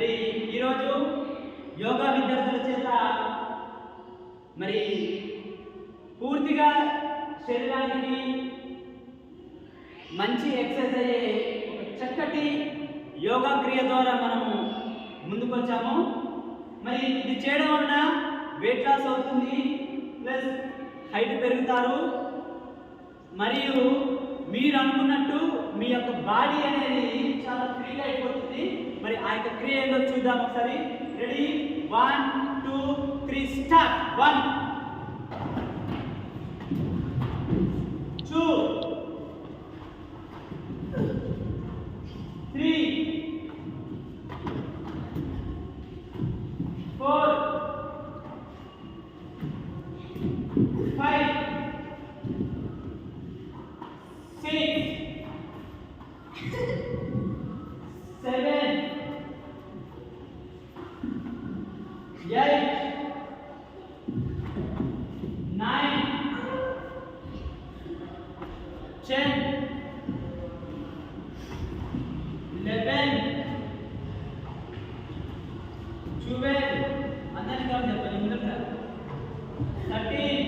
మరి ఈరోజు యోగా విద్యార్థుల చేత మరి పూర్తిగా శరీరానికి మంచి ఎక్సర్సైజ్ అయ్యే ఒక చక్కటి యోగా క్రియ ద్వారా మనము ముందుకు వచ్చాము. మరి ఇది చేయడం వలన వెయిట్ లాస్ అవుతుంది, ప్లస్ హైట్ పెరుగుతారు, మరియు మీరు అనుకున్నట్టు మీ యొక్క బాడీ అనేది చాలా ఫ్రీగా అయిపోతుంది. మరి ఆ యొక్క క్రియ ఏంటో చూద్దాం ఒకసారి. Ready, 1 2 3 start. 1 2 3 4 5 6 7 8 9 10 11 12 అందరికీ కాదు చెప్పండి ముందుగా 13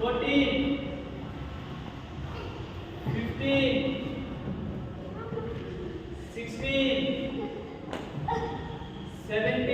14 15 16 17